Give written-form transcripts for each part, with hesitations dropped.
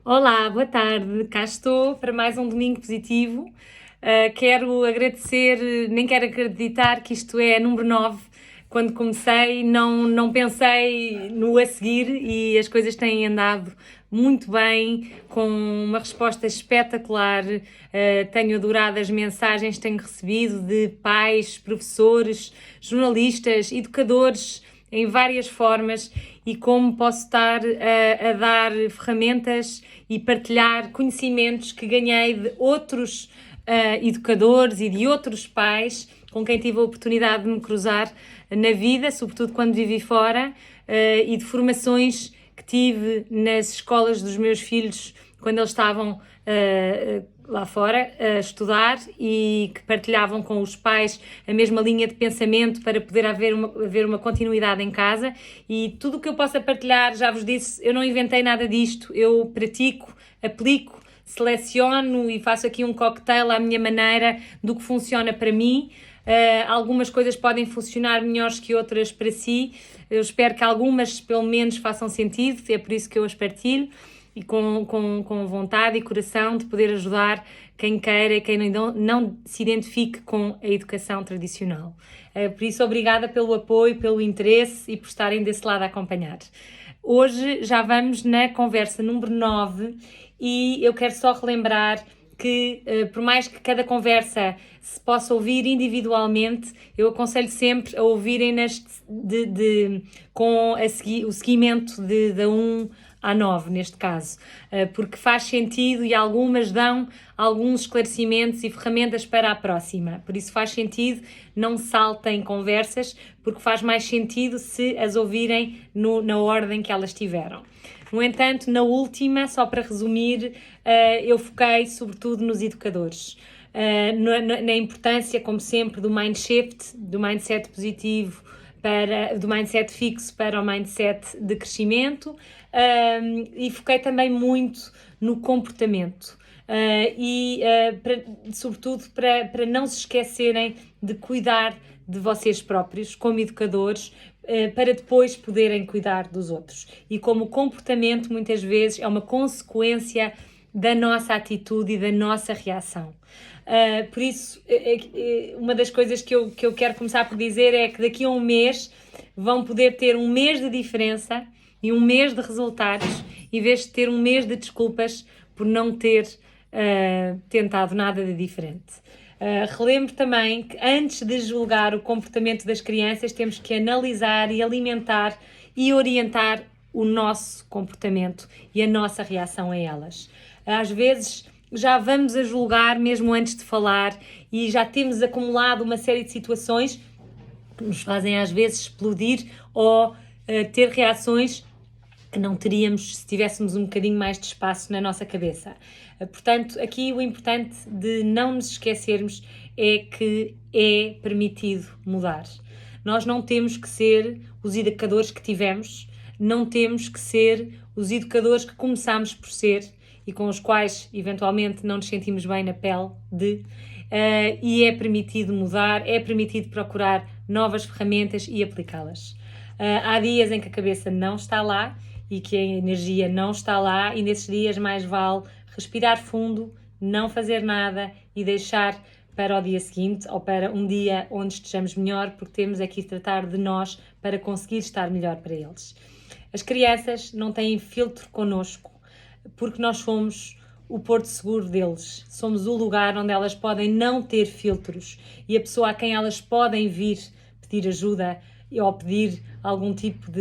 Olá, boa tarde. Cá estou para mais um domingo positivo. Quero agradecer, nem quero acreditar que isto é número 9. Quando comecei, não pensei no a seguir e as coisas têm andado muito bem, com uma resposta espetacular. Tenho adorado as mensagens que tenho recebido de pais, professores, jornalistas, educadores em várias formas e como posso estar a dar ferramentas e partilhar conhecimentos que ganhei de outros educadores e de outros pais com quem tive a oportunidade de me cruzar na vida, sobretudo quando vivi fora, e de formações que tive nas escolas dos meus filhos quando eles estavam lá fora a estudar e que partilhavam com os pais a mesma linha de pensamento para poder haver uma continuidade em casa. E tudo o que eu possa partilhar, já vos disse, eu não inventei nada disto, eu pratico, aplico, seleciono e faço aqui um cocktail à minha maneira do que funciona para mim. Algumas coisas podem funcionar melhores que outras para si. Eu espero que algumas pelo menos façam sentido, é por isso que eu as partilho e com vontade e coração de poder ajudar quem queira e quem não se identifique com a educação tradicional. Por isso, obrigada pelo apoio, pelo interesse e por estarem desse lado a acompanhar. Hoje já vamos na conversa número 9 e eu quero só relembrar que, por mais que cada conversa se possa ouvir individualmente, eu aconselho sempre a ouvirem-nas com o seguimento da 1 à 9, neste caso, porque faz sentido e algumas dão alguns esclarecimentos e ferramentas para a próxima. Por isso faz sentido, não saltem conversas, porque faz mais sentido se as ouvirem na ordem que elas tiveram. No entanto, na última, só para resumir, eu foquei sobretudo nos educadores. Na importância, como sempre, do mind shift, do mindset positivo, do mindset fixo para o mindset de crescimento, e foquei também muito no comportamento. Sobretudo para não se esquecerem de cuidar de vocês próprios como educadores, para depois poderem cuidar dos outros. E como o comportamento muitas vezes é uma consequência da nossa atitude e da nossa reação. Por isso, uma das coisas que eu quero começar por dizer é que daqui a um mês vão poder ter um mês de diferença e um mês de resultados, em vez de ter um mês de desculpas por não ter tentado nada de diferente. Relembro também que antes de julgar o comportamento das crianças temos que analisar e alimentar e orientar o nosso comportamento e a nossa reação a elas. Às vezes já vamos a julgar mesmo antes de falar e já temos acumulado uma série de situações que nos fazem às vezes explodir ou ter reações que não teríamos se tivéssemos um bocadinho mais de espaço na nossa cabeça. Portanto, aqui o importante de não nos esquecermos é que é permitido mudar. Nós não temos que ser os educadores que tivemos, não temos que ser os educadores que começámos por ser e com os quais eventualmente não nos sentimos bem na pele e é permitido mudar, é permitido procurar novas ferramentas e aplicá-las. Há dias em que a cabeça não está lá e que a energia não está lá, e nesses dias mais vale respirar fundo, não fazer nada e deixar para o dia seguinte ou para um dia onde estejamos melhor, porque temos aqui de tratar de nós para conseguir estar melhor para eles. As crianças não têm filtro connosco, porque nós somos o porto seguro deles. Somos o lugar onde elas podem não ter filtros e a pessoa a quem elas podem vir pedir ajuda ou pedir algum tipo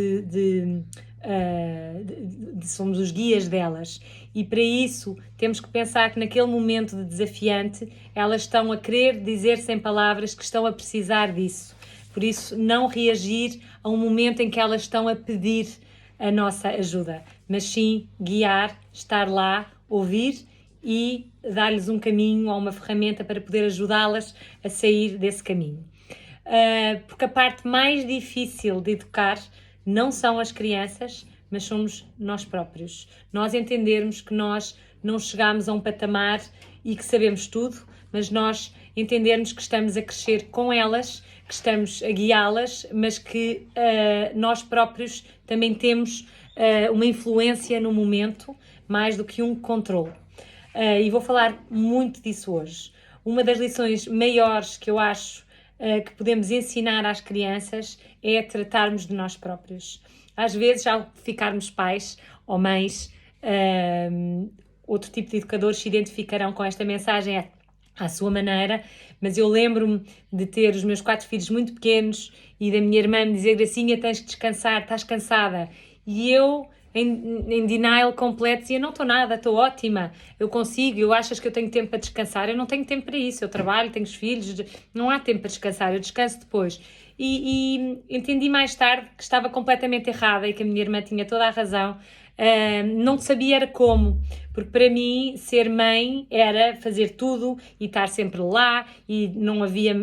somos os guias delas, e para isso temos que pensar que naquele momento de desafiante elas estão a querer dizer sem palavras que estão a precisar disso. Por isso, não reagir a um momento em que elas estão a pedir a nossa ajuda, mas sim guiar, estar lá, ouvir e dar-lhes um caminho ou uma ferramenta para poder ajudá-las a sair desse caminho. Porque a parte mais difícil de educar não são as crianças, mas somos nós próprios. Nós entendermos que nós não chegamos a um patamar e que sabemos tudo, mas nós entendermos que estamos a crescer com elas, que estamos a guiá-las, mas que nós próprios também temos uma influência no momento, mais do que um controle. E vou falar muito disso hoje. Uma das lições maiores que eu acho que podemos ensinar às crianças é tratarmos de nós próprios. Às vezes, ao ficarmos pais ou mães, outro tipo de educadores se identificarão com esta mensagem à sua maneira, mas eu lembro-me de ter os meus 4 filhos muito pequenos e da minha irmã me dizer: Gracinha, tens que descansar, estás cansada. E eu, em denial completo, dizia: não estou nada, estou ótima, eu consigo, achas que eu tenho tempo para descansar? Eu não tenho tempo para isso, eu trabalho, tenho os filhos, não há tempo para descansar, eu descanso depois. E entendi mais tarde que estava completamente errada e que a minha irmã tinha toda a razão. Não sabia era como, porque para mim ser mãe era fazer tudo e estar sempre lá e não havia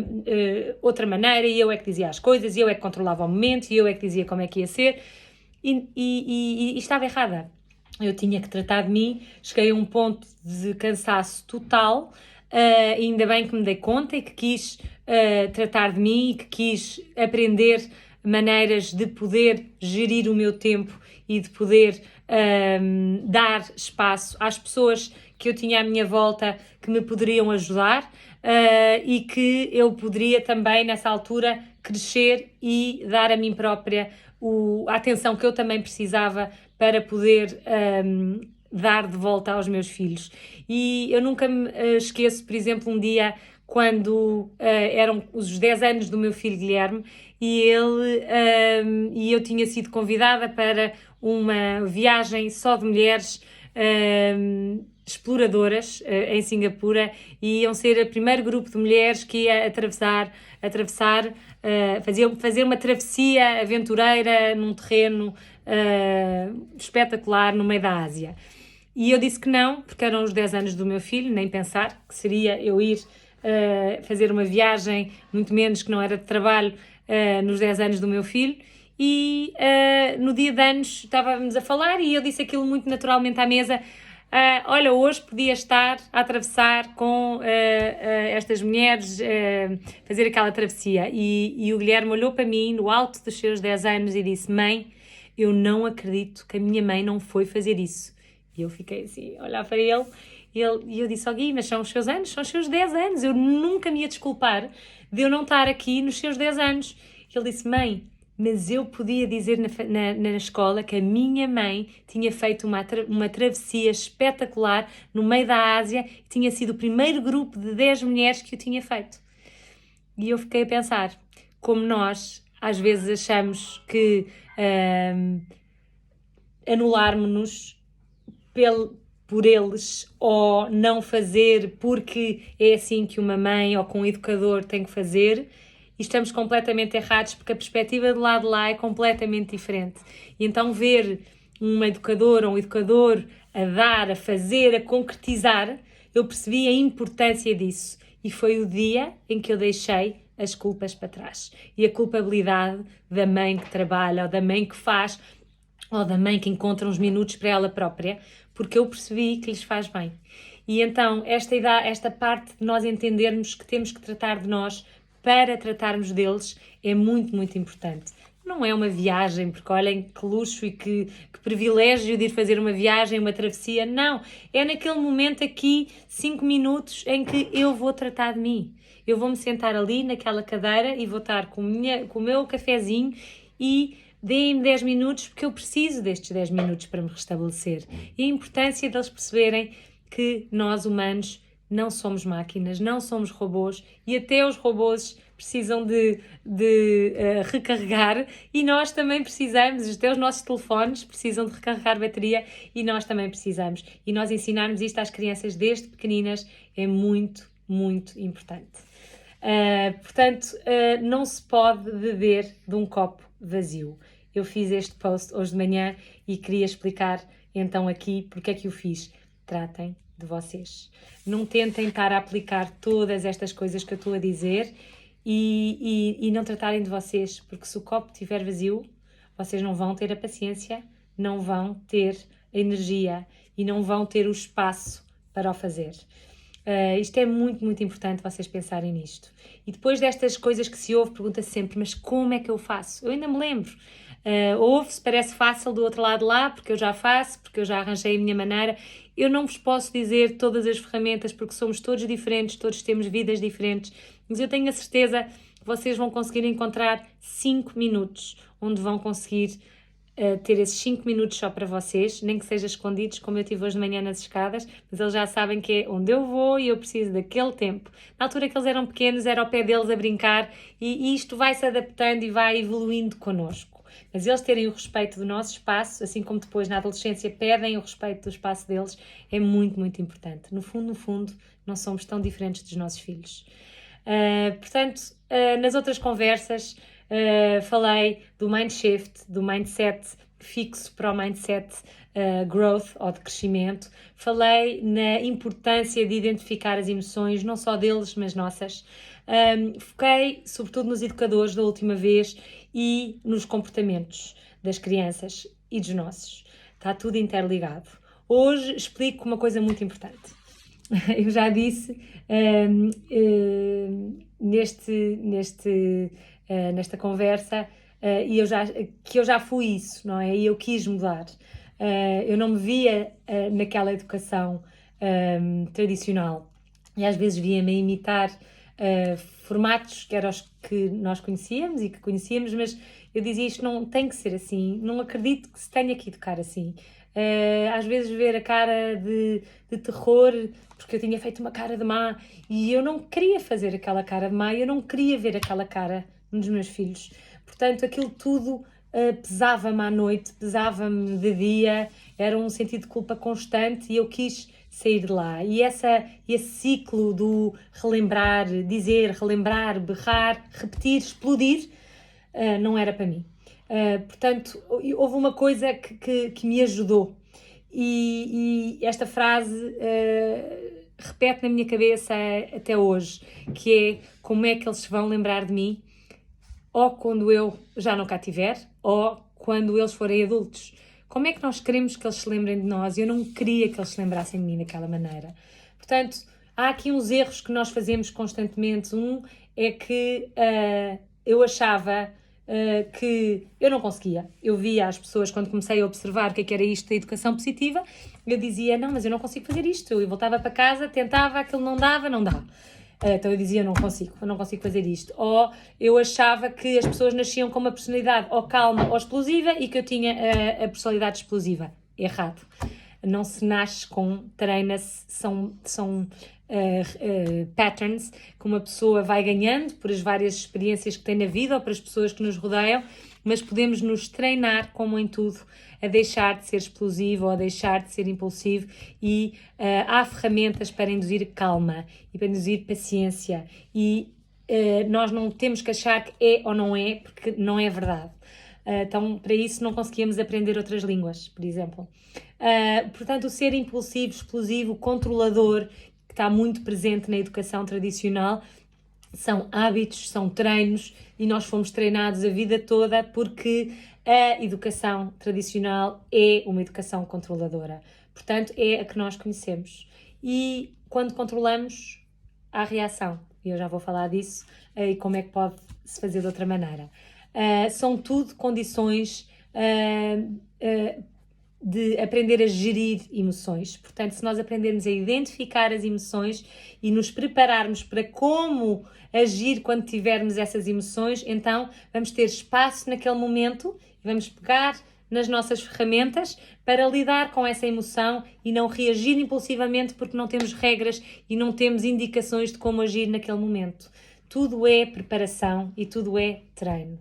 outra maneira, e eu é que dizia as coisas, e eu é que controlava o momento, e eu é que dizia como é que ia ser, e estava errada. Eu tinha que tratar de mim, cheguei a um ponto de cansaço total, ainda bem que me dei conta e que quis tratar de mim e que quis aprender maneiras de poder gerir o meu tempo e de poder dar espaço às pessoas que eu tinha à minha volta que me poderiam ajudar e que eu poderia também nessa altura crescer e dar a mim própria a atenção que eu também precisava para poder dar de volta aos meus filhos. E eu nunca me esqueço, por exemplo, um dia quando eram os 10 anos do meu filho Guilherme e eu tinha sido convidada para uma viagem só de mulheres exploradoras em Singapura, e iam ser o primeiro grupo de mulheres que ia fazer uma travessia aventureira num terreno espetacular no meio da Ásia. E eu disse que não, porque eram os 10 anos do meu filho, nem pensar que seria eu ir fazer uma viagem, muito menos que não era de trabalho, nos 10 anos do meu filho. E no dia de anos estávamos a falar e eu disse aquilo muito naturalmente à mesa: olha, hoje podia estar a atravessar com estas mulheres, fazer aquela travessia. E o Guilherme olhou para mim no alto dos seus 10 anos e disse: mãe, eu não acredito que a minha mãe não foi fazer isso. E eu fiquei assim, a olhar para ele, e eu disse: Gui, mas são os seus anos, são os seus 10 anos, eu nunca me ia desculpar de eu não estar aqui nos seus 10 anos. Ele disse: mãe, mas eu podia dizer na escola que a minha mãe tinha feito uma travessia espetacular no meio da Ásia, e tinha sido o primeiro grupo de 10 mulheres que o tinha feito. E eu fiquei a pensar, como nós às vezes achamos que anularmos-nos por eles, ou não fazer porque é assim que uma mãe ou que um educador tem que fazer, e estamos completamente errados, porque a perspectiva de lá é completamente diferente. E então ver uma educadora ou um educador a dar, a fazer, a concretizar, eu percebi a importância disso. E foi o dia em que eu deixei as culpas para trás. E a culpabilidade da mãe que trabalha, ou da mãe que faz, ou da mãe que encontra uns minutos para ela própria, porque eu percebi que lhes faz bem. E então esta parte de nós entendermos que temos que tratar de nós para tratarmos deles é muito, muito importante. Não é uma viagem, porque olhem que luxo e que privilégio de ir fazer uma viagem, uma travessia. Não, é naquele momento aqui, 5 minutos, em que eu vou tratar de mim. Eu vou-me sentar ali naquela cadeira e vou estar com o meu cafezinho e deem-me 10 minutos, porque eu preciso destes 10 minutos para me restabelecer. E a importância deles perceberem que nós, humanos, não somos máquinas, não somos robôs, e até os robôs precisam de recarregar, e nós também precisamos, até os nossos telefones precisam de recarregar bateria, e nós também precisamos. E nós ensinarmos isto às crianças desde pequeninas é muito, muito importante. Portanto, não se pode beber de um copo vazio. Eu fiz este post hoje de manhã e queria explicar então aqui porque é que o fiz. Tratem de vocês. Não tentem estar a aplicar todas estas coisas que eu estou a dizer e não tratarem de vocês, porque se o copo estiver vazio, vocês não vão ter a paciência, não vão ter a energia e não vão ter o espaço para o fazer. Isto é muito, muito importante vocês pensarem nisto. E depois destas coisas que se ouve, pergunta-se sempre: mas como é que eu faço? Eu ainda me lembro, ouve-se, parece fácil do outro lado lá, porque eu já faço, porque eu já arranjei a minha maneira. Eu não vos posso dizer todas as ferramentas, porque somos todos diferentes, todos temos vidas diferentes, mas eu tenho a certeza que vocês vão conseguir encontrar 5 minutos onde vão conseguir ter esses 5 minutos só para vocês, nem que seja escondidos, como eu tive hoje de manhã nas escadas, mas eles já sabem que é onde eu vou e eu preciso daquele tempo. Na altura que eles eram pequenos, era ao pé deles a brincar e isto vai se adaptando e vai evoluindo connosco. Mas eles terem o respeito do nosso espaço, assim como depois na adolescência pedem o respeito do espaço deles, é muito, muito importante. No fundo, não somos tão diferentes dos nossos filhos. Portanto, nas outras conversas, falei do mind shift, do mindset fixo para o mindset growth ou de crescimento. Falei na importância de identificar as emoções, não só deles, mas nossas. Foquei sobretudo nos educadores da última vez e nos comportamentos das crianças e dos nossos. Está tudo interligado. Hoje explico uma coisa muito importante. Eu já disse nesta conversa que eu já fui isso, não é? E eu quis mudar. Eu não me via naquela educação tradicional e às vezes via-me a imitar formatos que eram os que nós conhecíamos e que conhecíamos, mas eu dizia isto não tem que ser assim, não acredito que se tenha que educar assim. Às vezes ver a cara de terror, porque eu tinha feito uma cara de má e eu não queria fazer aquela cara de má, eu não queria ver aquela cara nos meus filhos. Portanto, aquilo tudo pesava-me à noite, pesava-me de dia, era um sentido de culpa constante e eu quis sair de lá. E esse ciclo do relembrar, dizer, relembrar, berrar, repetir, explodir, não era para mim. Portanto, houve uma coisa que me ajudou e esta frase repete na minha cabeça até hoje, que é: como é que eles se vão lembrar de mim ou quando eu já não cá estiver ou quando eles forem adultos? Como é que nós queremos que eles se lembrem de nós? Eu não queria que eles se lembrassem de mim daquela maneira. Portanto, há aqui uns erros que nós fazemos constantemente. Um é que eu achava que eu não conseguia. Eu via as pessoas, quando comecei a observar o que era isto da educação positiva, eu dizia: não, mas eu não consigo fazer isto. Eu voltava para casa, tentava, aquilo não dava. Então eu dizia: eu não consigo fazer isto. Ou eu achava que as pessoas nasciam com uma personalidade ou calma ou explosiva e que eu tinha a personalidade explosiva. Errado. Não se nasce com, treina-se, são patterns que uma pessoa vai ganhando por as várias experiências que tem na vida ou para as pessoas que nos rodeiam, mas podemos nos treinar, como em tudo, a deixar de ser explosivo ou a deixar de ser impulsivo e há ferramentas para induzir calma e para induzir paciência e nós não temos que achar que é ou não é, porque não é verdade. Então, para isso não conseguíamos aprender outras línguas, por exemplo. Portanto, o ser impulsivo, explosivo, controlador, que está muito presente na educação tradicional, são hábitos, são treinos e nós fomos treinados a vida toda porque a educação tradicional é uma educação controladora. Portanto, é a que nós conhecemos. E quando controlamos, há reação. E eu já vou falar disso e como é que pode-se fazer de outra maneira. São tudo condições de aprender a gerir emoções. Portanto, se nós aprendermos a identificar as emoções e nos prepararmos para como agir quando tivermos essas emoções, então vamos ter espaço naquele momento e vamos pegar nas nossas ferramentas para lidar com essa emoção e não reagir impulsivamente porque não temos regras e não temos indicações de como agir naquele momento. Tudo é preparação e tudo é treino.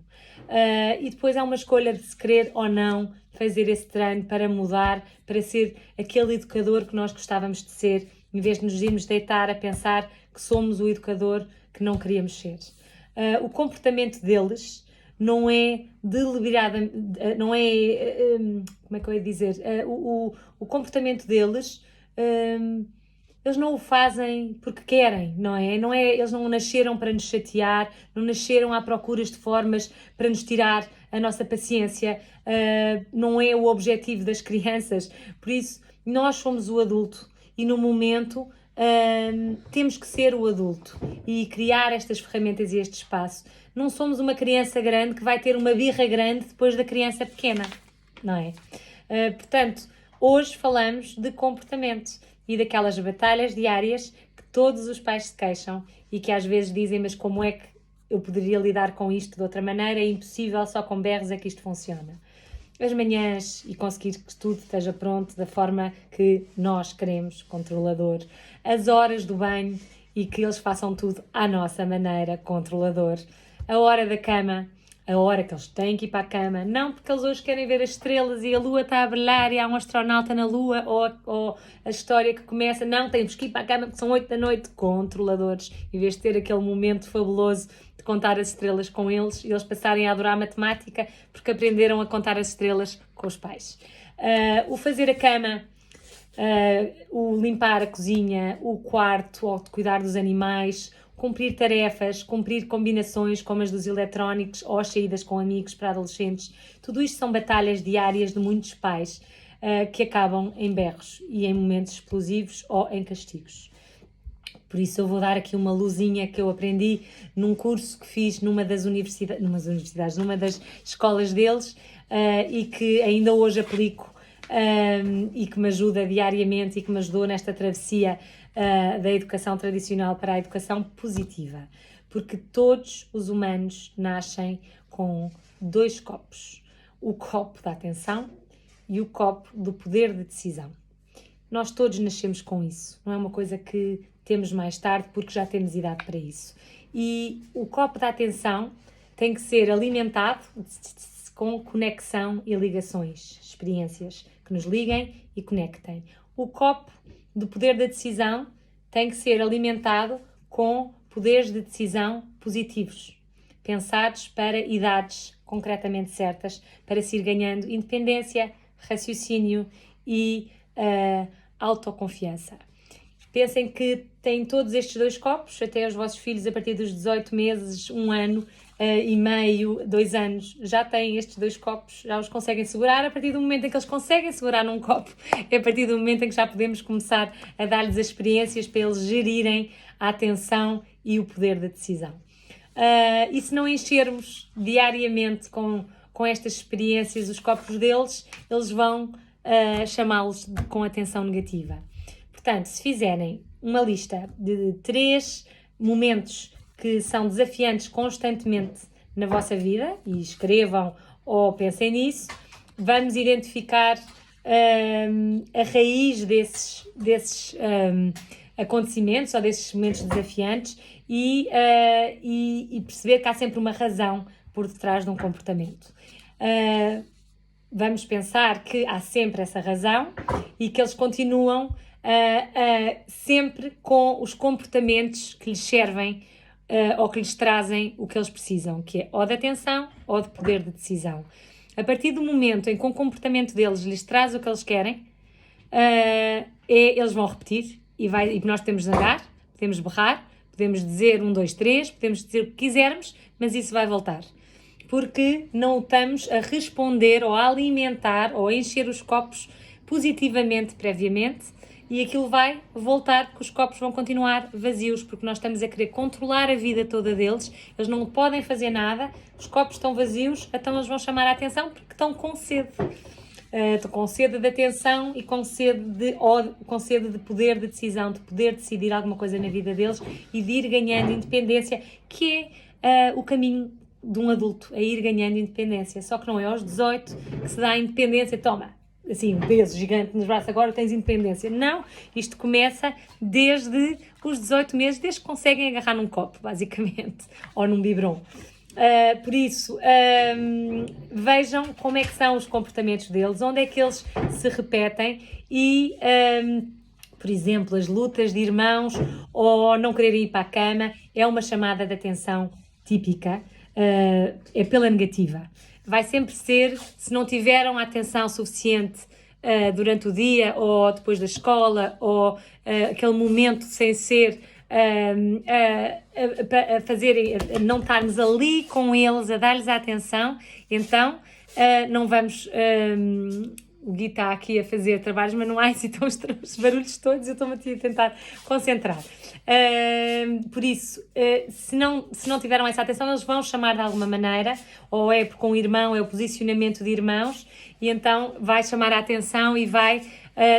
E depois há uma escolha de se querer ou não fazer esse treino para mudar, para ser aquele educador que nós gostávamos de ser, em vez de nos irmos deitar a pensar que somos o educador que não queríamos ser. O comportamento deles não é deliberado, não é, como é que eu ia dizer, o comportamento deles, eles não o fazem porque querem, não é? Eles não nasceram para nos chatear, não nasceram à procura de formas para nos tirar a nossa paciência, não é o objetivo das crianças. Por isso, nós somos o adulto e no momento temos que ser o adulto e criar estas ferramentas e este espaço. Não somos uma criança grande que vai ter uma birra grande depois da criança pequena, não é? Portanto, hoje falamos de comportamento e daquelas batalhas diárias que todos os pais se queixam e que às vezes dizem, mas como é que eu poderia lidar com isto de outra maneira? É impossível, só com berros é que isto funciona. As manhãs e conseguir que tudo esteja pronto da forma que nós queremos, controlador. As horas do banho e que eles façam tudo à nossa maneira, controlador. A hora da cama, a hora que eles têm que ir para a cama, não porque eles hoje querem ver as estrelas e a lua está a brilhar e há um astronauta na lua, ou a história que começa, não, temos que ir para a cama porque são 8 da noite, controladores, em vez de ter aquele momento fabuloso de contar as estrelas com eles e eles passarem a adorar a matemática porque aprenderam a contar as estrelas com os pais. O fazer a cama, o limpar a cozinha, o quarto, ou cuidar dos animais, cumprir tarefas, cumprir combinações como as dos eletrónicos ou as saídas com amigos para adolescentes. Tudo isto são batalhas diárias de muitos pais que acabam em berros e em momentos explosivos ou em castigos. Por isso eu vou dar aqui uma luzinha que eu aprendi num curso que fiz numa das escolas deles e que ainda hoje aplico e que me ajuda diariamente e que me ajudou nesta travessia da educação tradicional para a educação positiva. Porque todos os humanos nascem com 2 copos. O copo da atenção e o copo do poder de decisão. Nós todos nascemos com isso. Não é uma coisa que temos mais tarde porque já temos idade para isso. E o copo da atenção tem que ser alimentado com conexão e ligações, experiências que nos liguem e conectem. O copo do poder da decisão tem que ser alimentado com poderes de decisão positivos, pensados para idades concretamente certas, para se ir ganhando independência, raciocínio e autoconfiança. Pensem que têm todos estes 2 copos, até os vossos filhos a partir dos 18 meses, 1 ano e meio, 2 anos, já têm estes 2 copos, já os conseguem segurar. A partir do momento em que eles conseguem segurar num copo, é a partir do momento em que já podemos começar a dar-lhes as experiências para eles gerirem a atenção e o poder da decisão. E se não enchermos diariamente com estas experiências os copos deles, eles vão chamá-los com atenção negativa. Portanto, se fizerem uma lista de 3 momentos que são desafiantes constantemente na vossa vida, e escrevam ou pensem nisso, vamos identificar a raiz desses acontecimentos ou desses momentos desafiantes e perceber que há sempre uma razão por detrás de um comportamento. Vamos pensar que há sempre essa razão e que eles continuam sempre com os comportamentos que lhes servem ou que lhes trazem o que eles precisam, que é ou de atenção ou de poder de decisão. A partir do momento em que o comportamento deles lhes traz o que eles querem, eles vão repetir e nós podemos zangar, podemos berrar, podemos dizer 1, 2, 3, podemos dizer o que quisermos, mas isso vai voltar. Porque não estamos a responder ou a alimentar ou a encher os copos positivamente previamente e aquilo vai voltar porque os copos vão continuar vazios porque nós estamos a querer controlar a vida toda deles, eles não podem fazer nada, os copos estão vazios, então eles vão chamar a atenção porque estão com sede. Estão com sede de atenção e com sede de poder de decisão, de poder decidir alguma coisa na vida deles e de ir ganhando independência, que é o caminho de um adulto, a ir ganhando independência. Só que não é aos 18 que se dá a independência, toma, assim, um peso gigante nos braços, agora tens independência. Não, isto começa desde os 18 meses, desde que conseguem agarrar num copo, basicamente, ou num biberon. Por isso, vejam como é que são os comportamentos deles, onde é que eles se repetem e, por exemplo, as lutas de irmãos ou não quererem ir para a cama é uma chamada de atenção típica, é pela negativa. Vai sempre ser, se não tiveram a atenção suficiente durante o dia ou depois da escola ou aquele momento sem ser a fazerem, a não estarmos ali com eles, a dar-lhes a atenção, então não vamos o Gui está aqui a fazer trabalhos manuais e estão os barulhos todos, eu estou-me aqui a tentar concentrar. Por isso, se não tiveram essa atenção, eles vão chamar de alguma maneira, ou é com o irmão, é o posicionamento de irmãos, e então vai chamar a atenção e vai,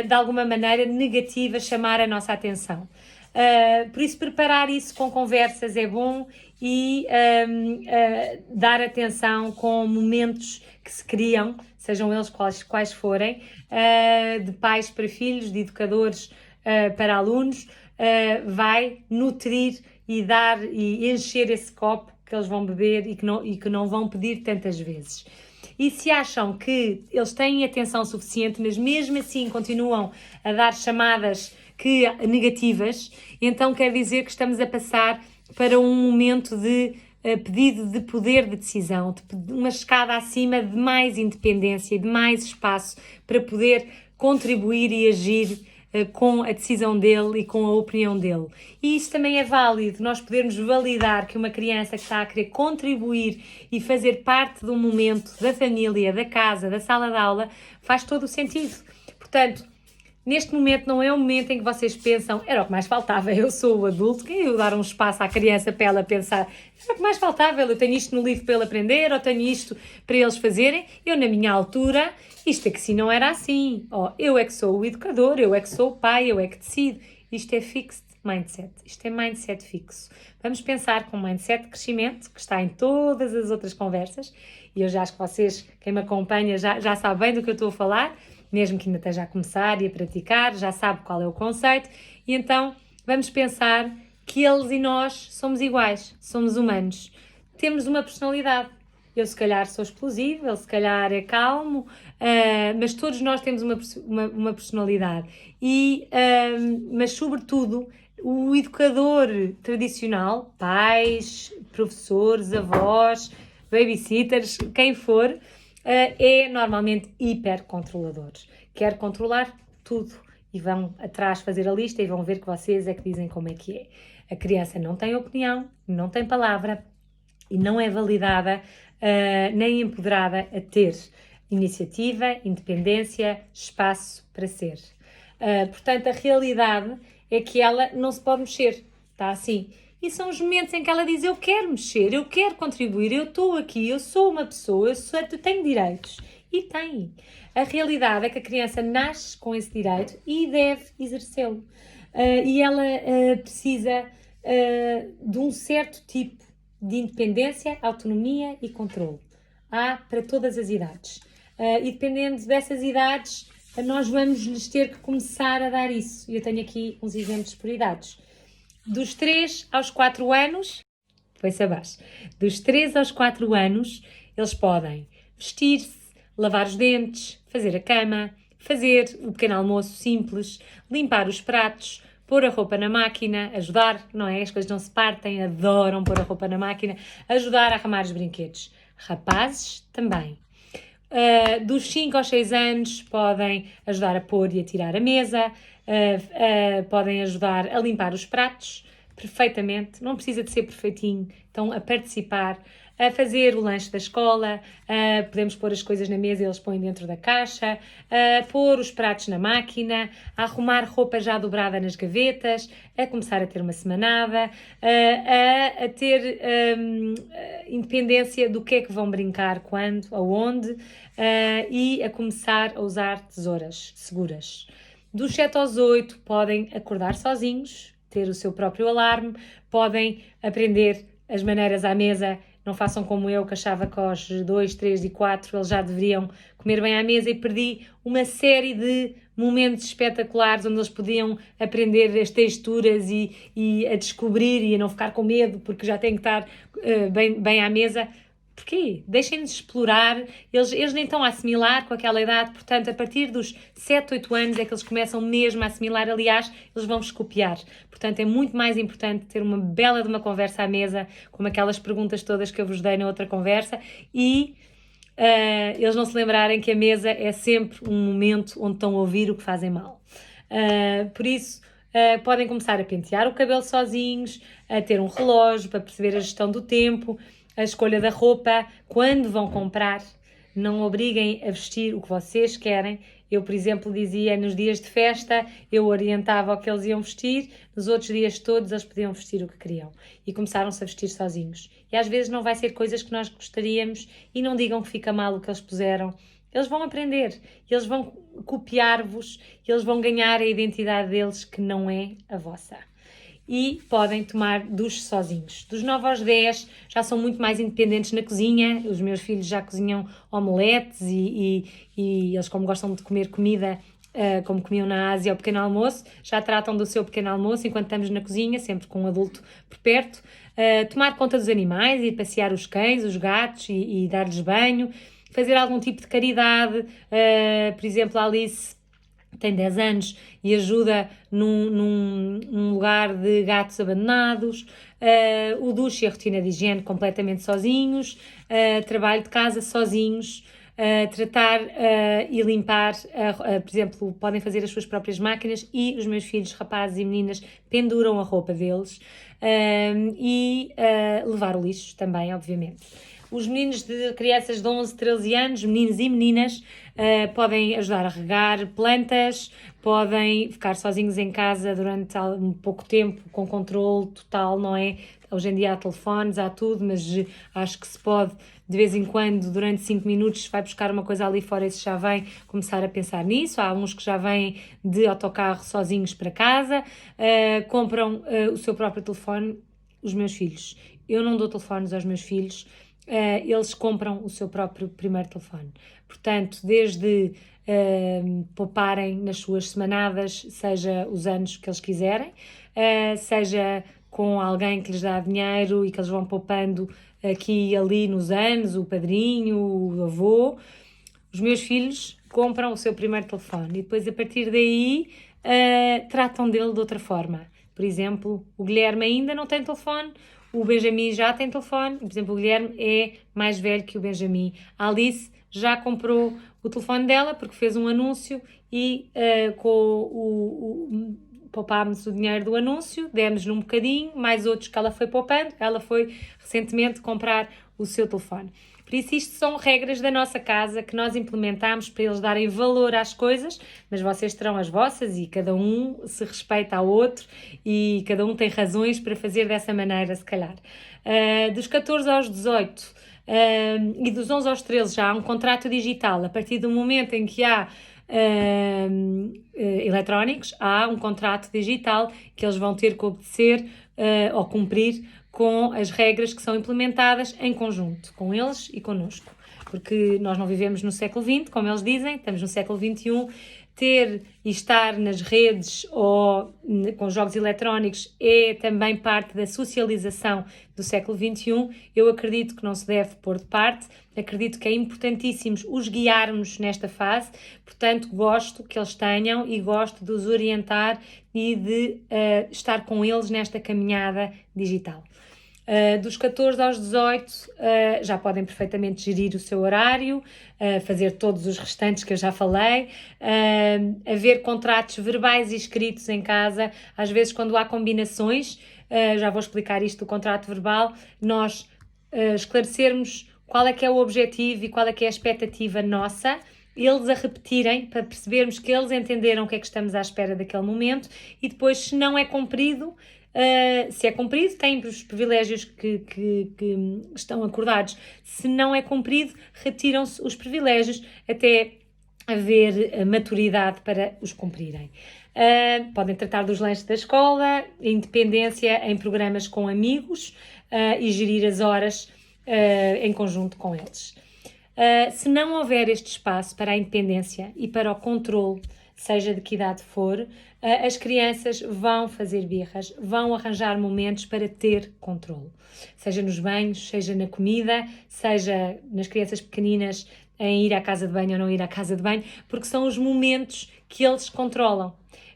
de alguma maneira negativa, chamar a nossa atenção. Por isso, preparar isso com conversas é bom e dar atenção com momentos que se criam, sejam eles quais forem, de pais para filhos, de educadores para alunos, vai nutrir e dar e encher esse copo que eles vão beber e que não vão pedir tantas vezes. E se acham que eles têm atenção suficiente, mas mesmo assim continuam a dar chamadas negativas, então quer dizer que estamos a passar para um momento de pedido de poder de decisão, de uma escada acima de mais independência, de mais espaço para poder contribuir e agir com a decisão dele e com a opinião dele. E isso também é válido, nós podermos validar que uma criança que está a querer contribuir e fazer parte do momento da família, da casa, da sala de aula, faz todo o sentido. Portanto, neste momento não é o momento em que vocês pensam, era o que mais faltava, eu sou o adulto, que eu dar um espaço à criança para ela pensar, era o que mais faltava, eu tenho isto no livro para ele aprender, ou tenho isto para eles fazerem, eu na minha altura, isto é que se não era assim, eu é que sou o educador, eu é que sou o pai, eu é que decido, isto é fixed mindset, isto é mindset fixo. Vamos pensar com um mindset de crescimento, que está em todas as outras conversas, e eu já acho que vocês, quem me acompanha, já sabe bem do que eu estou a falar, mesmo que ainda esteja a começar e a praticar, já sabe qual é o conceito, e então vamos pensar que eles e nós somos iguais, somos humanos, temos uma personalidade. Eu se calhar sou explosivo, ele se calhar é calmo, mas todos nós temos uma personalidade. Mas sobretudo o educador tradicional, pais, professores, avós, babysitters, quem for, é normalmente hipercontrolador. Quer controlar tudo e vão atrás fazer a lista e vão ver que vocês é que dizem como é que é. A criança não tem opinião, não tem palavra e não é validada nem empoderada a ter iniciativa, independência, espaço para ser. Portanto, a realidade é que ela não se pode mexer, está assim. E são os momentos em que ela diz, eu quero mexer, eu quero contribuir, eu estou aqui, eu sou uma pessoa, eu tenho direitos. E tem. A realidade é que a criança nasce com esse direito e deve exercê-lo. E ela precisa de um certo tipo de independência, autonomia e controle. Há para todas as idades. E dependendo dessas idades, nós vamos lhes ter que começar a dar isso. E eu tenho aqui uns exemplos por idades. Dos 3 aos 4 anos, foi-se abaixo, dos 3 aos 4 anos, eles podem vestir-se, lavar os dentes, fazer a cama, fazer o pequeno almoço simples, limpar os pratos, pôr a roupa na máquina, ajudar, não é? As coisas não se partem, adoram pôr a roupa na máquina, ajudar a arrumar os brinquedos. Rapazes também. Dos 5 aos 6 anos podem ajudar a pôr e a tirar a mesa, podem ajudar a limpar os pratos perfeitamente, não precisa de ser perfeitinho, estão a participar, a fazer o lanche da escola, podemos pôr as coisas na mesa e eles põem dentro da caixa, pôr os pratos na máquina, a arrumar roupa já dobrada nas gavetas, a começar a ter uma semanada, a ter independência do que é que vão brincar, quando, aonde, e a começar a usar tesouras seguras. Dos 7 aos 8 podem acordar sozinhos, ter o seu próprio alarme, podem aprender as maneiras à mesa. Não façam como eu, que achava que aos 2, 3 e 4 eles já deveriam comer bem à mesa, e perdi uma série de momentos espetaculares onde eles podiam aprender as texturas e a descobrir e a não ficar com medo porque já têm que estar bem à mesa. Porquê? Deixem-nos explorar, eles nem estão a assimilar com aquela idade, portanto, a partir dos 7, 8 anos é que eles começam mesmo a assimilar, aliás, eles vão-vos copiar. Portanto, é muito mais importante ter uma bela de uma conversa à mesa, como aquelas perguntas todas que eu vos dei na outra conversa, e eles não se lembrarem que a mesa é sempre um momento onde estão a ouvir o que fazem mal. Por isso, podem começar a pentear o cabelo sozinhos, a ter um relógio para perceber a gestão do tempo, a escolha da roupa, quando vão comprar. Não obriguem a vestir o que vocês querem Eu, por exemplo, dizia nos dias de festa, eu orientava o que eles iam vestir, nos outros dias todos eles podiam vestir o que queriam. E começaram-se a vestir sozinhos. E às vezes não vai ser coisas que nós gostaríamos e não digam que fica mal o que eles puseram. Eles vão aprender, eles vão copiar-vos, eles vão ganhar a identidade deles que não é a vossa. E podem tomar duche sozinhos. Dos 9 aos 10 já são muito mais independentes na cozinha. Os meus filhos já cozinham omeletes e eles, como gostam de comer comida, como comiam na Ásia ao pequeno almoço, já tratam do seu pequeno almoço enquanto estamos na cozinha, sempre com um adulto por perto. Tomar conta dos animais, ir passear os cães, os gatos e dar-lhes banho. Fazer algum tipo de caridade. Por exemplo, a Alice tem 10 anos e ajuda num lugar de gatos abandonados, o duche e a rotina de higiene completamente sozinhos, trabalho de casa sozinhos, tratar e limpar, por exemplo, podem fazer as suas próprias máquinas e os meus filhos, rapazes e meninas, penduram a roupa deles e levar o lixo também, obviamente. Os meninos de crianças de 11, 13 anos, meninos e meninas, podem ajudar a regar plantas, podem ficar sozinhos em casa durante um pouco tempo, com controle total, não é? Hoje em dia há telefones, há tudo, mas acho que se pode, de vez em quando, durante 5 minutos, vai buscar uma coisa ali fora e se já vem começar a pensar nisso. Há uns que já vêm de autocarro sozinhos para casa, compram o seu próprio telefone, os meus filhos. Eu não dou telefones aos meus filhos, eles compram o seu próprio primeiro telefone. Portanto, desde pouparem nas suas semanadas, seja os anos que eles quiserem, seja com alguém que lhes dá dinheiro e que eles vão poupando aqui e ali nos anos, o padrinho, o avô, os meus filhos compram o seu primeiro telefone e depois a partir daí tratam dele de outra forma. Por exemplo, o Guilherme ainda não tem telefone, o Benjamin já tem telefone, por exemplo, o Guilherme é mais velho que o Benjamin. A Alice já comprou o telefone dela porque fez um anúncio e poupámos o dinheiro do anúncio, demos-lhe um bocadinho, mais outros que ela foi poupando, ela foi recentemente comprar o seu telefone. Por isso, isto são regras da nossa casa que nós implementamos para eles darem valor às coisas, mas vocês terão as vossas e cada um se respeita ao outro e cada um tem razões para fazer dessa maneira, se calhar. Dos 14 aos 18 e dos 11 aos 13 já há um contrato digital. A partir do momento em que há eletrónicos, há um contrato digital que eles vão ter que obedecer ou cumprir com as regras que são implementadas em conjunto, com eles e connosco. Porque nós não vivemos no século XX, como eles dizem, estamos no século XXI. Ter e estar nas redes ou com jogos eletrónicos é também parte da socialização do século XXI. Eu acredito que não se deve pôr de parte, acredito que é importantíssimo os guiarmos nesta fase, portanto gosto que eles tenham e gosto de os orientar e de estar com eles nesta caminhada digital. Dos 14 aos 18 já podem perfeitamente gerir o seu horário, fazer todos os restantes que eu já falei, haver contratos verbais e escritos em casa. Às vezes quando há combinações, já vou explicar isto do contrato verbal, nós esclarecermos qual é que é o objetivo e qual é que é a expectativa nossa, eles a repetirem para percebermos que eles entenderam o que é que estamos à espera daquele momento e depois, se não é cumprido, se é cumprido, têm os privilégios que estão acordados. Se não é cumprido, retiram-se os privilégios até haver maturidade para os cumprirem. Podem tratar dos lanches da escola, independência em programas com amigos e gerir as horas em conjunto com eles. Se não houver este espaço para a independência e para o controle, seja de que idade for, as crianças vão fazer birras, vão arranjar momentos para ter controle. Seja nos banhos, seja na comida, seja nas crianças pequeninas em ir à casa de banho ou não ir à casa de banho, porque são os momentos que eles controlam.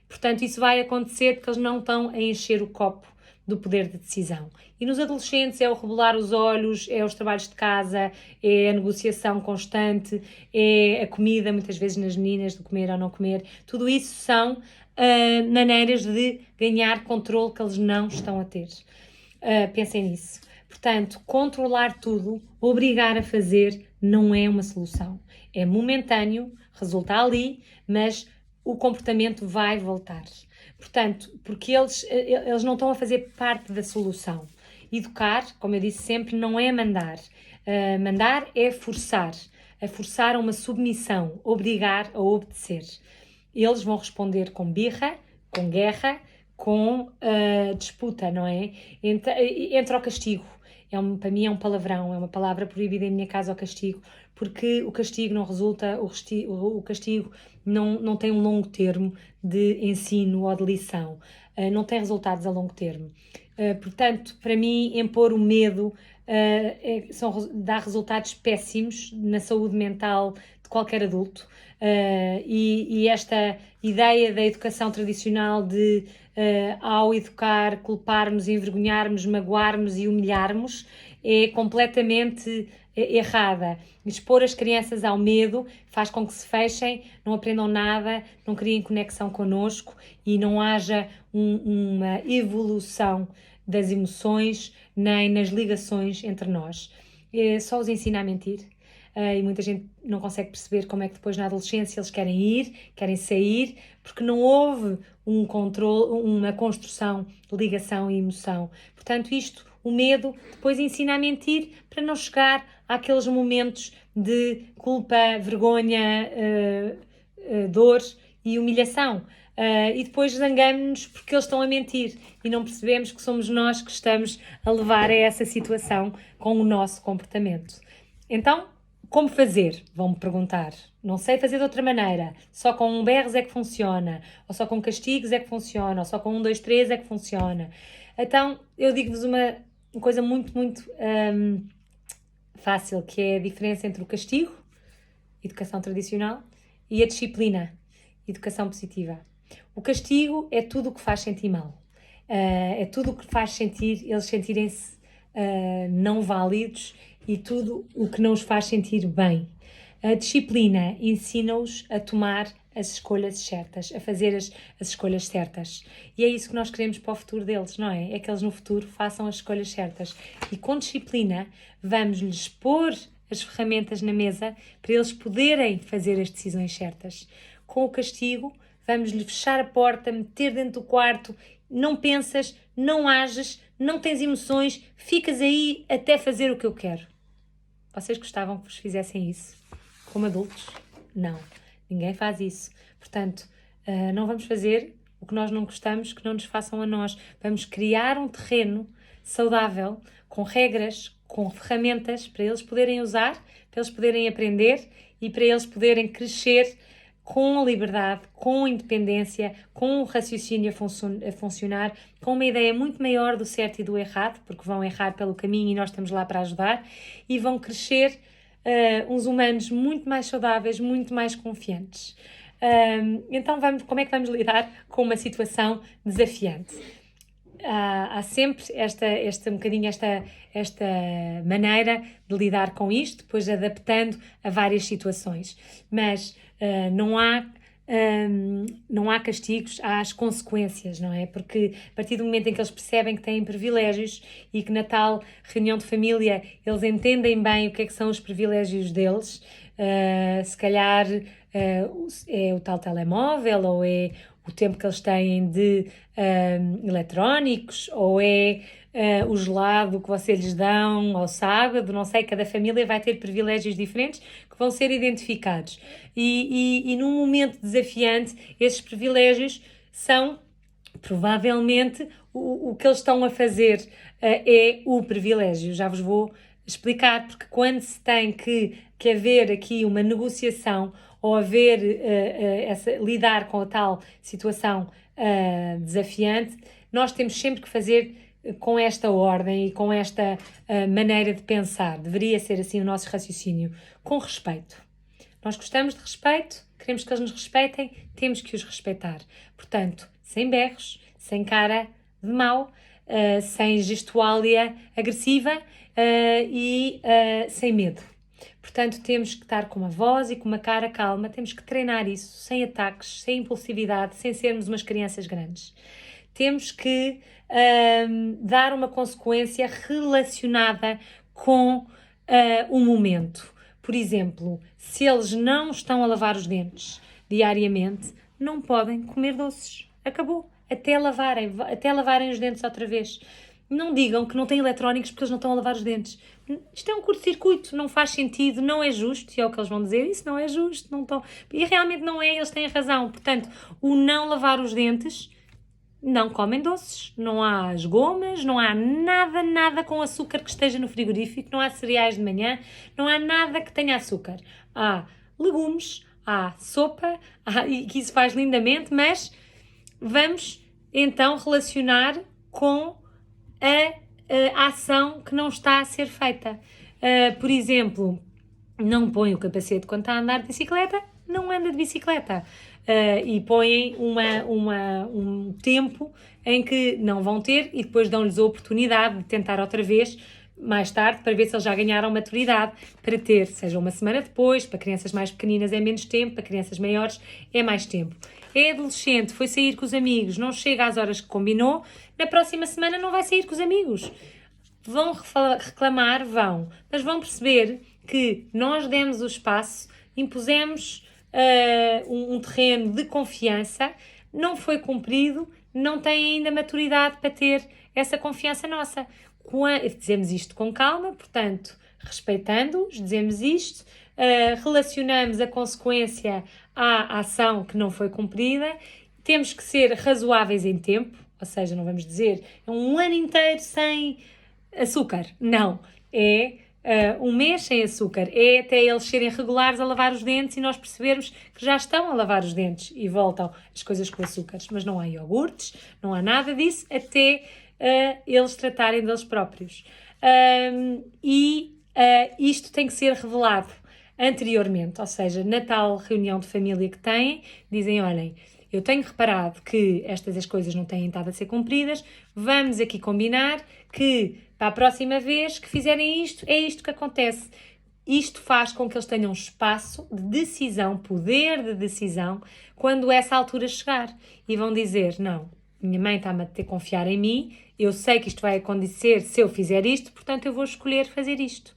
Portanto, isso vai acontecer porque eles não estão a encher o copo do poder de decisão. E nos adolescentes é o rebolar os olhos, é os trabalhos de casa, é a negociação constante, é a comida, muitas vezes nas meninas, de comer ou não comer. Tudo isso são maneiras de ganhar controle que eles não estão a ter. Pensem nisso. Portanto, controlar tudo, obrigar a fazer, não é uma solução. É momentâneo, resulta ali, mas o comportamento vai voltar. Portanto, porque eles não estão a fazer parte da solução. Educar, como eu disse sempre, não é mandar. Mandar é forçar a uma submissão, obrigar a obedecer. Eles vão responder com birra, com guerra, com disputa, não é? Entra o castigo. Para mim é um palavrão, é uma palavra proibida em minha casa, o castigo, porque o castigo não resulta, o castigo não tem um longo termo de ensino ou de lição, não tem resultados a longo termo. Portanto, para mim, impor o medo dá resultados péssimos na saúde mental de qualquer adulto. E esta ideia da educação tradicional de ao educar, culparmos, envergonharmos, magoarmos e humilharmos é completamente errada. Expor as crianças ao medo faz com que se fechem, não aprendam nada, não criem conexão connosco e não haja uma evolução das emoções nem nas ligações entre nós. Só os ensina a mentir. E muita gente não consegue perceber como é que depois na adolescência eles querem ir, querem sair, porque não houve um controle, uma construção de ligação e emoção. Portanto, o medo, depois ensina a mentir para não chegar àqueles momentos de culpa, vergonha, dor e humilhação. E depois zangamos-nos porque eles estão a mentir e não percebemos que somos nós que estamos a levar a essa situação com o nosso comportamento. Então, como fazer? Vão-me perguntar. Não sei fazer de outra maneira. Só com berros é que funciona. Ou só com castigos é que funciona. Ou só com 1, 2, 3 é que funciona. Então, eu digo-vos uma coisa muito, muito fácil, que é a diferença entre o castigo, educação tradicional, e a disciplina, educação positiva. O castigo é tudo o que faz sentir mal. É tudo o que faz sentir eles sentirem-se não válidos e tudo o que não os faz sentir bem. A disciplina ensina-os a tomar as escolhas certas, a fazer as escolhas certas. E é isso que nós queremos para o futuro deles, não é? É que eles no futuro façam as escolhas certas. E com disciplina vamos-lhes pôr as ferramentas na mesa para eles poderem fazer as decisões certas. Com o castigo, vamos-lhe fechar a porta, meter dentro do quarto, não pensas, não ages, não tens emoções, ficas aí até fazer o que eu quero. Vocês gostavam que vos fizessem isso? Como adultos? Não. Ninguém faz isso. Portanto, não vamos fazer o que nós não gostamos que não nos façam a nós. Vamos criar um terreno saudável, com regras, com ferramentas para eles poderem usar, para eles poderem aprender e para eles poderem crescer com liberdade, com independência, com o raciocínio a funcionar, com uma ideia muito maior do certo e do errado, porque vão errar pelo caminho e nós estamos lá para ajudar, e vão crescer uns humanos muito mais saudáveis, muito mais confiantes. Então, como é que vamos lidar com uma situação desafiante? Há sempre esta maneira de lidar com isto, depois adaptando a várias situações. Mas não há castigos, há as consequências, não é? Porque a partir do momento em que eles percebem que têm privilégios e que na tal reunião de família eles entendem bem o que é que são os privilégios deles, se calhar é o tal telemóvel ou é o tempo que eles têm de eletrónicos, ou é o gelado que vocês lhes dão ao sábado, não sei, cada família vai ter privilégios diferentes que vão ser identificados. E num momento desafiante, esses privilégios são, provavelmente, o que eles estão a fazer é o privilégio. Já vos vou explicar, porque quando se tem que haver aqui uma negociação ou lidar com a tal situação desafiante, nós temos sempre que fazer com esta ordem e com esta maneira de pensar. Deveria ser assim o nosso raciocínio, com respeito. Nós gostamos de respeito, queremos que eles nos respeitem, temos que os respeitar. Portanto, sem berros, sem cara de mau, sem gestuália agressiva e sem medo. Portanto, temos que estar com uma voz e com uma cara calma, temos que treinar isso, sem ataques, sem impulsividade, sem sermos umas crianças grandes. Temos que dar uma consequência relacionada com o momento. Por exemplo, se eles não estão a lavar os dentes diariamente, não podem comer doces. Acabou. Até lavarem os dentes outra vez. Não digam que não têm eletrónicos porque eles não estão a lavar os dentes. Isto é um curto-circuito, não faz sentido, não é justo, e é o que eles vão dizer, isso não é justo, não estão... E realmente não é, eles têm razão. Portanto, o não lavar os dentes, não comem doces, não há as gomas, não há nada com açúcar que esteja no frigorífico, não há cereais de manhã, não há nada que tenha açúcar. Há legumes, há sopa, e que isso faz lindamente, mas vamos então relacionar com a ação que não está a ser feita. Por exemplo, não põe o capacete quando está a andar de bicicleta, não anda de bicicleta. E põem um tempo em que não vão ter e depois dão-lhes a oportunidade de tentar outra vez mais tarde para ver se eles já ganharam maturidade para ter, seja uma semana depois, para crianças mais pequeninas é menos tempo, para crianças maiores é mais tempo. É adolescente, foi sair com os amigos, não chega às horas que combinou, na próxima semana não vai sair com os amigos. Vão reclamar, vão, mas vão perceber que nós demos o espaço, impusemos um terreno de confiança, não foi cumprido, não tem ainda maturidade para ter essa confiança nossa. Dizemos isto com calma, portanto, respeitando-os, dizemos isto, relacionamos a consequência à ação que não foi cumprida, temos que ser razoáveis em tempo, ou seja, não vamos dizer um ano inteiro sem açúcar, não, é um mês sem açúcar, é até eles serem regulares a lavar os dentes e nós percebermos que já estão a lavar os dentes e voltam as coisas com açúcares, mas não há iogurtes, não há nada disso, até eles tratarem deles próprios. Isto tem que ser revelado anteriormente, ou seja, na tal reunião de família que têm, dizem, olhem, eu tenho reparado que estas as coisas não têm estado a ser cumpridas, vamos aqui combinar que para a próxima vez que fizerem isto, é isto que acontece. Isto faz com que eles tenham espaço de decisão, poder de decisão, quando essa altura chegar. E vão dizer, não, minha mãe está-me a ter confiar em mim, eu sei que isto vai acontecer se eu fizer isto, portanto eu vou escolher fazer isto.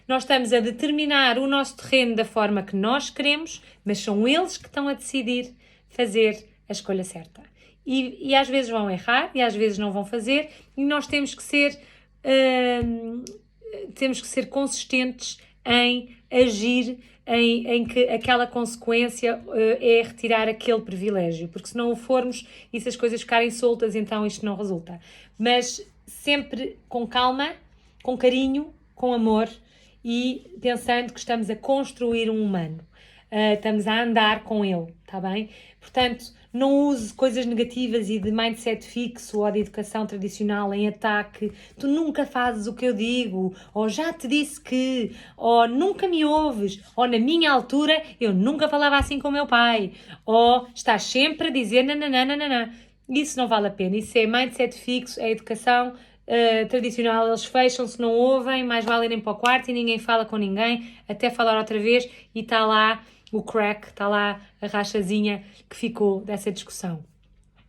Nós estamos a determinar o nosso terreno da forma que nós queremos, mas são eles que estão a decidir fazer a escolha certa. E às vezes vão errar, e às vezes não vão fazer, e nós temos que ser consistentes em agir em que aquela consequência é retirar aquele privilégio, porque se não o formos e se as coisas ficarem soltas, então isto não resulta. Mas sempre com calma, com carinho, com amor e pensando que estamos a construir um humano. Estamos a andar com ele, está bem? Portanto, não use coisas negativas e de mindset fixo ou de educação tradicional em ataque. Tu nunca fazes o que eu digo, ou já te disse que, ou nunca me ouves, ou na minha altura eu nunca falava assim com o meu pai, ou estás sempre a dizer nananana. Isso não vale a pena, isso é mindset fixo, é educação tradicional, eles fecham-se, não ouvem, mais vale irem para o quarto e ninguém fala com ninguém, até falar outra vez e está lá o crack, está lá a rachazinha que ficou dessa discussão.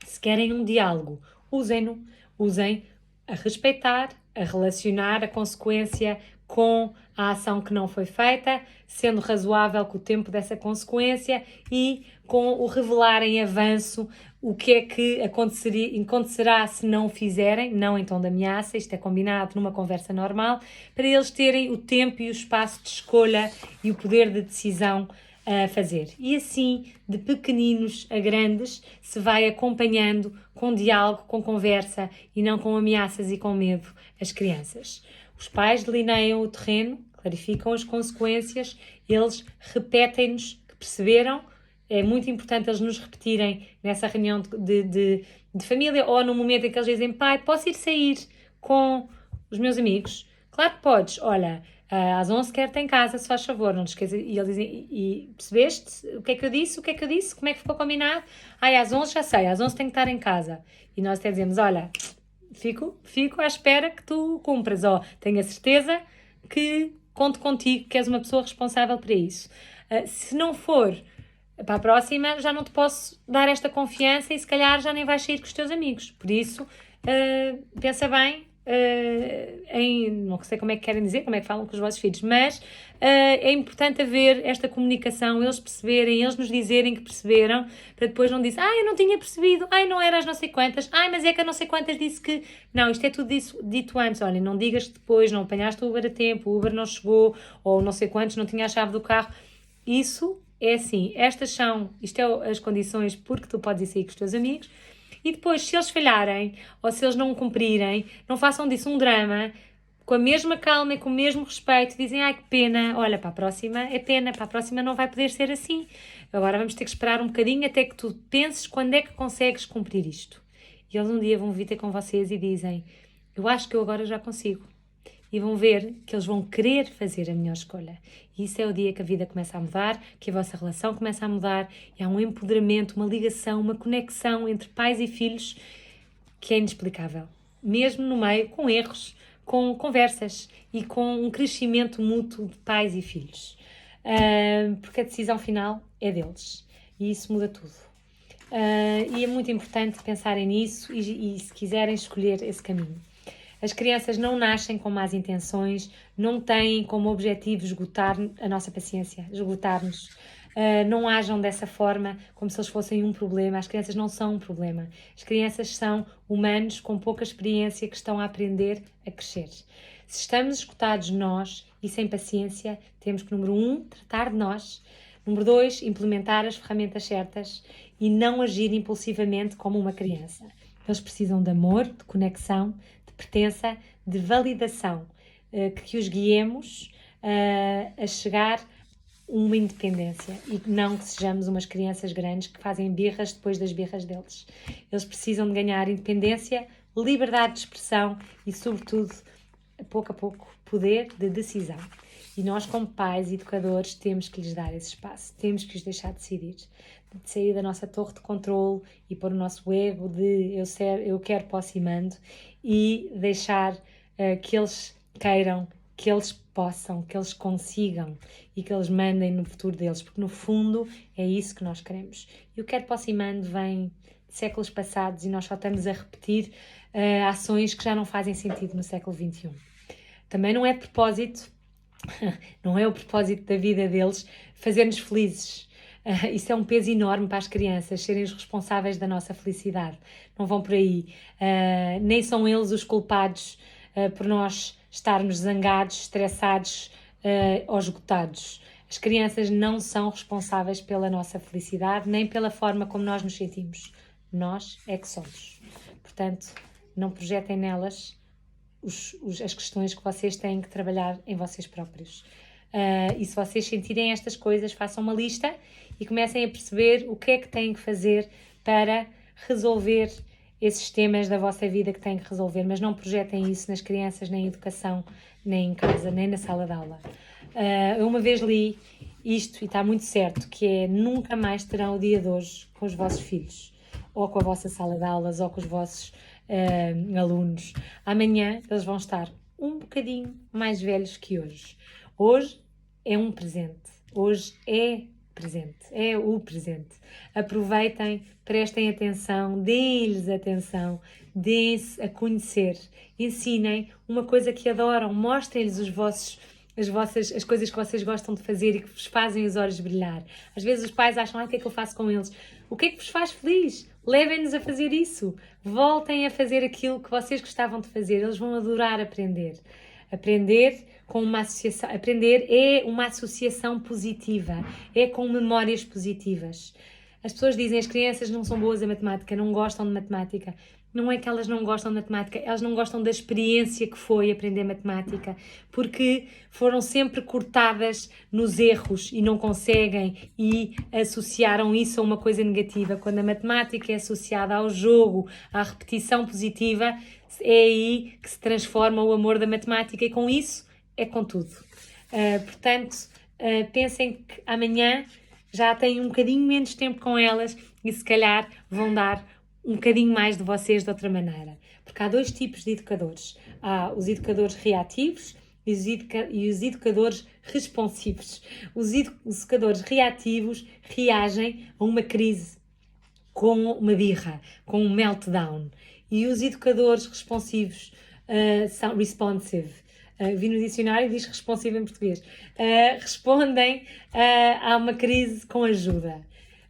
Se querem um diálogo, usem-no, usem a respeitar, a relacionar a consequência com a ação que não foi feita, sendo razoável com o tempo dessa consequência e com o revelar em avanço o que é que acontecerá se não o fizerem, não em tom de ameaça, isto é combinado numa conversa normal, para eles terem o tempo e o espaço de escolha e o poder de decisão a fazer. E assim, de pequeninos a grandes, se vai acompanhando com diálogo, com conversa e não com ameaças e com medo as crianças. Os pais delineiam o terreno, clarificam as consequências, eles repetem-nos que perceberam. É muito importante eles nos repetirem nessa reunião de família ou no momento em que eles dizem, pai, posso ir sair com os meus amigos? Claro que podes, olha, às 11 quero-te em casa, se faz favor, não te esqueças. E eles dizem, e percebeste o que é que eu disse? O que é que eu disse? Como é que ficou combinado? Às 11 já sei, às 11 tenho que estar em casa. E nós até dizemos, olha, fico à espera que tu cumpras, tenho a certeza que conto contigo, que és uma pessoa responsável para isso. Se não for para a próxima, já não te posso dar esta confiança e se calhar já nem vais sair com os teus amigos. Por isso, pensa bem não sei como é que querem dizer, como é que falam com os vossos filhos, mas é importante haver esta comunicação, eles perceberem, eles nos dizerem que perceberam, para depois não dizer, eu não tinha percebido, não era as não sei quantas, mas é que a não sei quantas disse que... Não, isto é tudo dito antes, olha, não digas que depois não apanhaste o Uber a tempo, o Uber não chegou, ou não sei quantos, não tinha a chave do carro. Isso é assim, isto é as condições porque tu podes ir sair com os teus amigos. E depois, se eles falharem, ou se eles não cumprirem, não façam disso um drama, com a mesma calma e com o mesmo respeito, dizem, que pena, olha, para a próxima é pena, para a próxima não vai poder ser assim. Agora vamos ter que esperar um bocadinho até que tu penses quando é que consegues cumprir isto. E eles um dia vão vir ter com vocês e dizem, eu acho que eu agora já consigo. E vão ver que eles vão querer fazer a melhor escolha. E isso é o dia que a vida começa a mudar, que a vossa relação começa a mudar, e há um empoderamento, uma ligação, uma conexão entre pais e filhos que é inexplicável. Mesmo no meio, com erros, com conversas e com um crescimento mútuo de pais e filhos. Porque a decisão final é deles. E isso muda tudo. E é muito importante pensarem nisso e se quiserem escolher esse caminho. As crianças não nascem com más intenções, não têm como objetivo esgotar a nossa paciência, esgotar-nos. Não ajam dessa forma, como se eles fossem um problema. As crianças não são um problema. As crianças são humanos com pouca experiência que estão a aprender a crescer. Se estamos esgotados nós e sem paciência, temos que, número 1, tratar de nós. Número 2, implementar as ferramentas certas e não agir impulsivamente como uma criança. Eles precisam de amor, de conexão, de pertença, de validação, que os guiemos a chegar a uma independência e não que sejamos umas crianças grandes que fazem birras depois das birras deles. Eles precisam de ganhar independência, liberdade de expressão e, sobretudo, pouco a pouco, poder de decisão. E nós, como pais e educadores, temos que lhes dar esse espaço, temos que os deixar decidir, de sair da nossa torre de controle e pôr o nosso ego de eu quero, posso e mando, e deixar que eles queiram, que eles possam, que eles consigam e que eles mandem no futuro deles, porque no fundo é isso que nós queremos. E o quero, posso e mando vem de séculos passados e nós só estamos a repetir ações que já não fazem sentido no século XXI. Também não é de propósito, não é o propósito da vida deles fazer-nos felizes. Isso é um peso enorme para as crianças, serem os responsáveis da nossa felicidade. Não vão por aí. Nem são eles os culpados por nós estarmos zangados, estressados ou esgotados. As crianças não são responsáveis pela nossa felicidade, nem pela forma como nós nos sentimos. Nós é que somos. Portanto, não projetem nelas as questões que vocês têm que trabalhar em vocês próprios. E se vocês sentirem estas coisas, façam uma lista e comecem a perceber o que é que têm que fazer para resolver esses temas da vossa vida que têm que resolver, mas não projetem isso nas crianças, nem em educação, nem em casa, nem na sala de aula. Eu uma vez li isto e está muito certo, que é nunca mais terão o dia de hoje com os vossos filhos, ou com a vossa sala de aulas, ou com os vossos alunos. Amanhã eles vão estar um bocadinho mais velhos que hoje. Hoje é um presente. Hoje é presente. É o presente. Aproveitem, prestem atenção, deem-lhes atenção, deem-se a conhecer, ensinem uma coisa que adoram, mostrem-lhes as coisas que vocês gostam de fazer e que vos fazem os olhos brilhar. Às vezes os pais acham, o que é que eu faço com eles? O que é que vos faz feliz? Levem-nos a fazer isso. Voltem a fazer aquilo que vocês gostavam de fazer. Eles vão adorar aprender. Aprender é uma associação positiva. É com memórias positivas. As pessoas dizem que as crianças não são boas a matemática, não gostam de matemática. Não é que elas não gostam de matemática, elas não gostam da experiência que foi aprender matemática, porque foram sempre cortadas nos erros e não conseguem e associaram isso a uma coisa negativa. Quando a matemática é associada ao jogo, à repetição positiva, é aí que se transforma o amor da matemática e com isso é com tudo. Portanto, pensem que amanhã já têm um bocadinho menos tempo com elas e se calhar vão dar um bocadinho mais de vocês de outra maneira. Porque há dois tipos de educadores. Há os educadores reativos e os educadores responsivos. Os educadores reativos reagem a uma crise com uma birra, com um meltdown. E os educadores responsivos são responsive. Vi no dicionário e diz responsive em português. Respondem a uma crise com ajuda.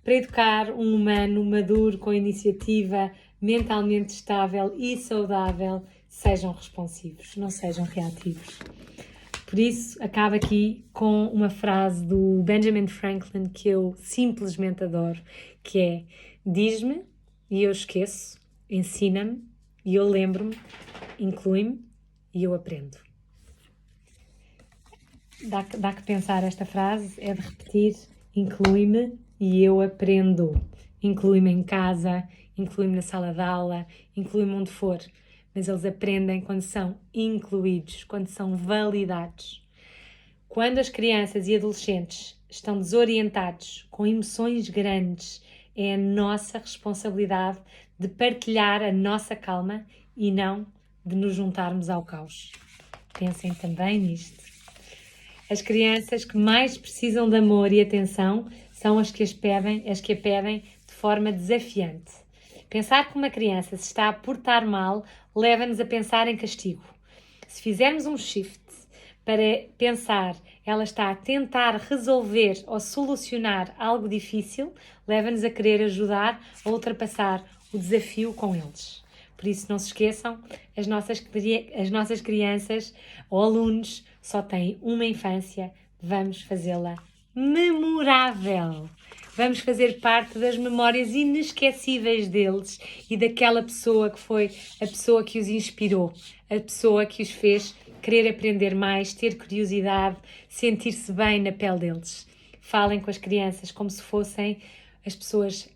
Para educar um humano maduro, com iniciativa, mentalmente estável e saudável, sejam responsivos, não sejam reativos. Por isso, acabo aqui com uma frase do Benjamin Franklin que eu simplesmente adoro, que é: diz-me e eu esqueço, ensina-me e eu lembro-me, inclui-me e eu aprendo. Dá que pensar esta frase, é de repetir: inclui-me e eu aprendo. Inclui-me em casa, inclui-me na sala de aula, inclui-me onde for. Mas eles aprendem quando são incluídos, quando são validados. Quando as crianças e adolescentes estão desorientados, com emoções grandes, é a nossa responsabilidade de partilhar a nossa calma e não de nos juntarmos ao caos. Pensem também nisto. As crianças que mais precisam de amor e atenção são as que a pedem de forma desafiante. Pensar que uma criança se está a portar mal leva-nos a pensar em castigo. Se fizermos um shift para pensar ela está a tentar resolver ou solucionar algo difícil, leva-nos a querer ajudar a ultrapassar o desafio com eles. Por isso, não se esqueçam, as nossas crianças ou alunos só têm uma infância, vamos fazê-la memorável. Vamos fazer parte das memórias inesquecíveis deles e daquela pessoa que foi a pessoa que os inspirou, a pessoa que os fez querer aprender mais, ter curiosidade, sentir-se bem na pele deles. Falem com as crianças como se fossem as pessoas,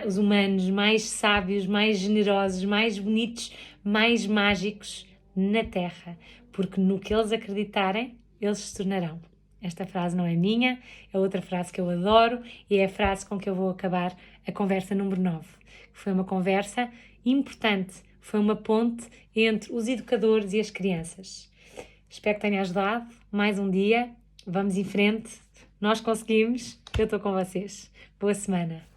os humanos mais sábios, mais generosos, mais bonitos, mais mágicos na Terra, porque no que eles acreditarem, eles se tornarão. Esta frase não é minha, é outra frase que eu adoro e é a frase com que eu vou acabar a conversa número 9. Foi uma conversa importante, foi uma ponte entre os educadores e as crianças. Espero que tenha ajudado. Mais um dia, vamos em frente, nós conseguimos, eu estou com vocês. Boa semana.